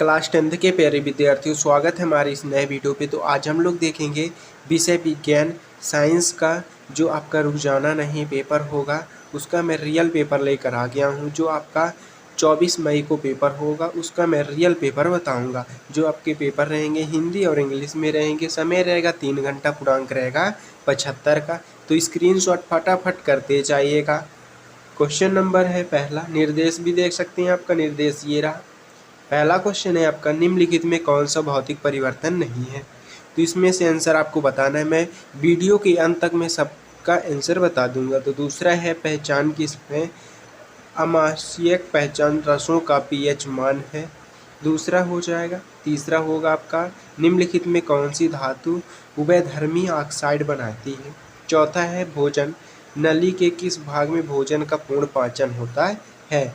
Class 10th के प्यारे विद्यार्थियों, स्वागत है हमारे इस नए वीडियो पे। तो आज हम लोग देखेंगे विषय विज्ञान साइंस का जो आपका रोजाना नहीं पेपर होगा, उसका मैं रियल पेपर लेकर आ गया हूँ। जो आपका 24 मई को पेपर होगा उसका मैं रियल पेपर बताऊंगा। जो आपके पेपर रहेंगे हिंदी और इंग्लिश में रहेंगे। समय रहेगा 3 घंटा, पूर्णांक रहेगा 75 का। तो स्क्रीनशॉट फटाफट करते जाइएगा। क्वेश्चन नंबर है पहला, निर्देश भी देख सकते हैं। आपका निर्देश ये रहा। पहला क्वेश्चन है आपका, निम्नलिखित में कौन सा भौतिक परिवर्तन नहीं है। तो इसमें से आंसर आपको बताना है। मैं वीडियो के अंत तक मैं सबका आंसर बता दूंगा। तो दूसरा है, पहचान किसमें आमाशयिक पहचान रसों का पीएच मान है। दूसरा हो जाएगा। तीसरा होगा आपका, निम्नलिखित में कौन सी धातु उभयधर्मी ऑक्साइड बनाती है। चौथा है, भोजन नली के किस भाग में भोजन का पूर्ण पाचन होता है।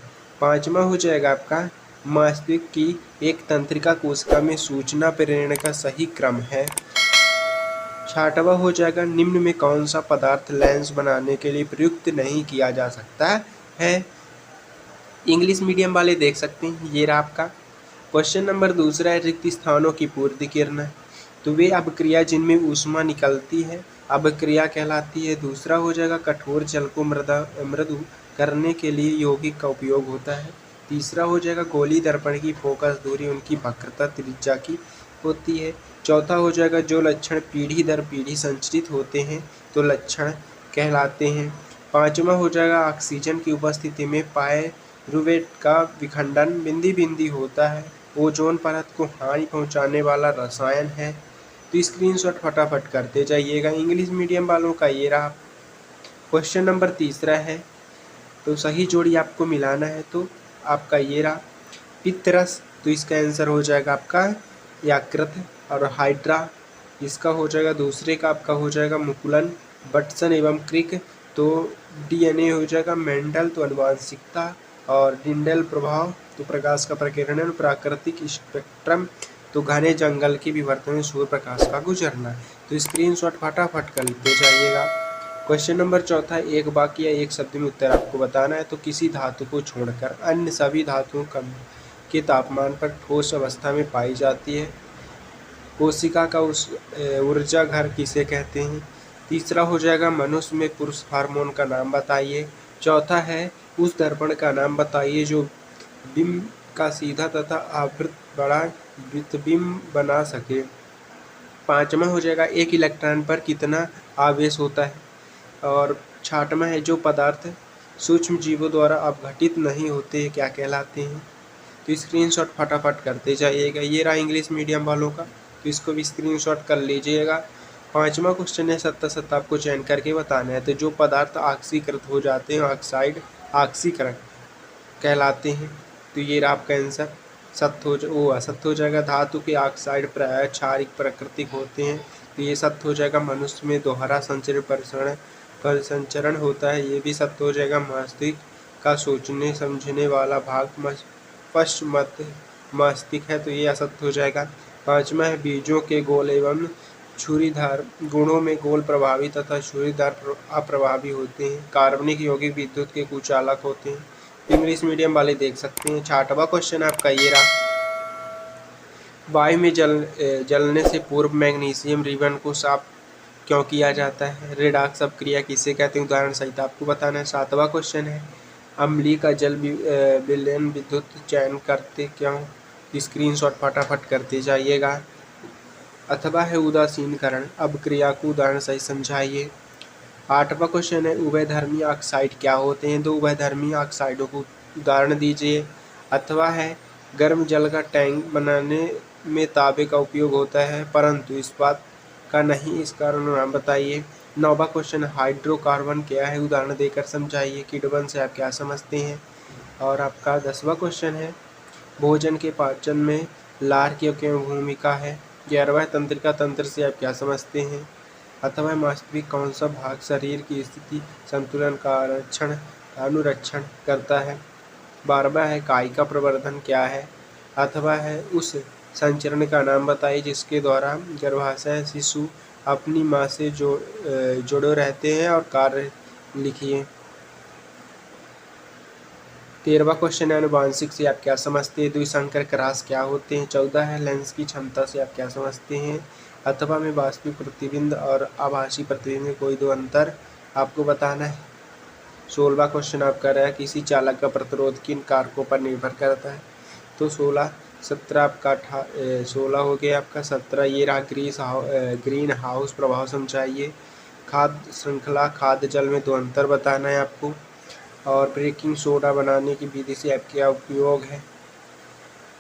पांचवा हो जाएगा आपका, मस्तिष्क की एक तंत्रिका कोशिका में सूचना प्रेरण का सही क्रम है। छठवा हो जाएगा, निम्न में कौन सा पदार्थ लेंस बनाने के लिए प्रयुक्त नहीं किया जा सकता है। इंग्लिश मीडियम वाले देख सकते हैं, ये रहा आपका क्वेश्चन नंबर। दूसरा है, रिक्त स्थानों की पूर्ति किरण। तो वे अभिक्रिया जिनमें ऊष्मा निकलती है अभिक्रिया कहलाती है। दूसरा हो जाएगा, कठोर जल को मृदु करने के लिए यौगिक का उपयोग होता है। तीसरा हो जाएगा, गोली दर्पण की फोकस दूरी उनकी वक्रता त्रिज्या की होती है। चौथा हो जाएगा, जो लक्षण पीढ़ी दर पीढ़ी संचरित होते हैं तो लक्षण कहलाते हैं। पांचवा हो जाएगा, ऑक्सीजन की उपस्थिति में पायरुवेट का विखंडन बिंदी बिंदी होता है। ओजोन परत को हानि पहुंचाने वाला रसायन है। तो स्क्रीनशॉट फटाफट करते जाइएगा। इंग्लिश मीडियम वालों का ये रहा क्वेश्चन नंबर। तीसरा है, तो सही जोड़ी आपको मिलाना है। तो आपका ये रहा पितरस, तो इसका आंसर हो जाएगा आपका यकृत। और हाइड्रा इसका हो जाएगा, दूसरे का आपका हो जाएगा मुकुलन, बटसन एवं क्रिक। तो डीएनए हो जाएगा मेंडल, तो आनुवांशिकता। और डिंडल प्रभाव, तो प्रकाश का प्रकीर्णन। प्राकृतिक स्पेक्ट्रम, तो घने जंगल के विवर्तन में सूर्य प्रकाश का गुजरना। तो स्क्रीनशॉट फटाफट कर लेते जाइएगा। क्वेश्चन नंबर चौथा, एक वाक्य या एक शब्द में उत्तर आपको बताना है। तो किसी धातु को छोड़कर अन्य सभी धातुओं के तापमान पर ठोस अवस्था में पाई जाती है। कोशिका का उस ऊर्जा घर किसे कहते हैं। तीसरा हो जाएगा, मनुष्य में पुरुष हार्मोन का नाम बताइए। चौथा है, उस दर्पण का नाम बताइए जो बिंब का सीधा तथा आवृत बड़ा प्रतिबिंब बना सके। पांचवा हो जाएगा, एक इलेक्ट्रॉन पर कितना आवेश होता है। और छठवां है, जो पदार्थ सूक्ष्म जीवों द्वारा अपघटित नहीं होते क्या कहलाते हैं। तो स्क्रीनशॉट फटाफट करते जाइएगा। ये रहा इंग्लिश मीडियम वालों का, तो इसको भी स्क्रीनशॉट कर लीजिएगा। पांचवा क्वेश्चन है, सत्ता सत्ता आपको चयन करके बताना है। तो जो पदार्थ ऑक्सीकृत हो जाते हैं ऑक्साइड ऑक्सीकरण कहलाते हैं। तो ये रहा आपका आंसर। असत्य हो जाएगा, धातु के ऑक्साइड प्रायः क्षारिक प्राकृतिक होते हैं। तो ये सत्य हो जाएगा। मनुष्य में दोहरा परिसंचरण होता है, ये भी सत्य हो जाएगा। मस्तिष्क का सोचने समझने वाला भाग पश्चिमत मस्तिष्क है, तो ये असत्य हो जाएगा। पांचवा है, बीजों के गोल एवं छुरीधार गुणों में गोल प्रभावी तथा छुरीधार अप्रभावी होते हैं। कार्बनिक यौगिक विद्युत के कुचालक होते हैं। इंग्लिश मीडियम वाले देख सकते हैं। छठवां क्वेश्चन आपका ये रहा, वायु में जलने से पूर्व मैग्नीशियम रिबन को साफ क्यों किया जाता है। रेडॉक्स अपक्रिया किसे कहते हैं, उदाहरण सहित आपको बताना है। सातवां क्वेश्चन है, अम्लीय का जल विलयन विद्युत चयन करते क्यों। स्क्रीनशॉट फटाफट करते जाइएगा। अथवा है, उदासीनकरण अपक्रिया को उदाहरण सहित समझाइए। आठवां क्वेश्चन है, उभयधर्मी ऑक्साइड क्या होते हैं। तो उभयधर्मी ऑक्साइडों को उदाहरण दीजिए। अथवा है, गर्म जल का टैंक बनाने में तांबे का उपयोग होता है परंतु इस्पात का नहीं, इस कारण नाम बताइए। नौवां क्वेश्चन, हाइड्रोकार्बन क्या है, उदाहरण देकर समझाइए। किण्वन से आप क्या समझते हैं। और आपका 10वां क्वेश्चन है, भोजन के पाचन में लार की क्यों भूमिका है। 11वां, तंत्रिका तंत्र से आप क्या समझते हैं। अथवा वास्तविक कौन सा भाग शरीर की स्थिति संतुलन का अनुरक्षण करता है। 12वां है, कायिका प्रवर्धन क्या है। अथवा है, उस संचरण का नाम बताइए जिसके द्वारा गर्भाशय शिशु अपनी माँ से जुड़े रहते हैं। और कार्य लिखिए। 13वां क्वेश्चन है अनुवांशिक से आप क्या समझते हैं। द्विसंकर क्रॉस क्या होते हैं। 14 है लेंस की क्षमता से आप क्या समझते हैं। अथवा में वास्तविक प्रतिबिंब और आभासी प्रतिबिंब में कोई दो अंतर आपको बताना है। 16वां क्वेश्चन आपका रहा है किसी चालक का प्रतिरोध किन कारकों पर निर्भर करता है। तो 16 17 आपका 16 हो गया आपका। 17 ये रहा ग्रीन हाउस प्रभाव समझाइए। खाद्य श्रृंखला खाद्य जल में दो अंतर बताना है आपको। और बेकिंग सोडा बनाने की विधि से आप क्या उपयोग है।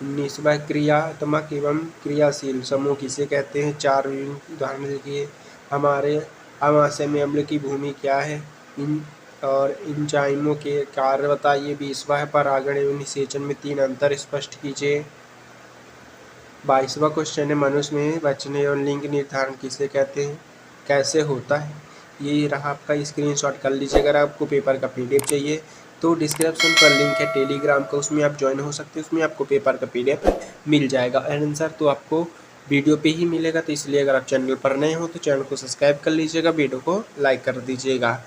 19वां क्रियात्मक एवं क्रियाशील समूह किसे कहते हैं। 4 विभिन्न उदाहरण देखिए। हमारे आमाशय में अम्ल की भूमि क्या है। और एंजाइमों के कार्य बताइए। 20वां है परागण एवं निषेचन में 3 अंतर स्पष्ट कीजिए। 22वां क्वेश्चन है मनुष्य में वचन एवं लिंग निर्धारण किसे कहते हैं, कैसे होता है। ये रहा आपका, स्क्रीनशॉट कर लीजिए। अगर आपको पेपर का पीडीएफ चाहिए तो डिस्क्रिप्शन पर लिंक है टेलीग्राम का, उसमें आप ज्वाइन हो सकते हैं। उसमें आपको पेपर का पीडीएफ मिल जाएगा। आंसर तो आपको वीडियो पे ही मिलेगा, तो इसलिए अगर आप चैनल पर नए हो तो चैनल को सब्सक्राइब कर लीजिएगा, वीडियो को लाइक कर दीजिएगा।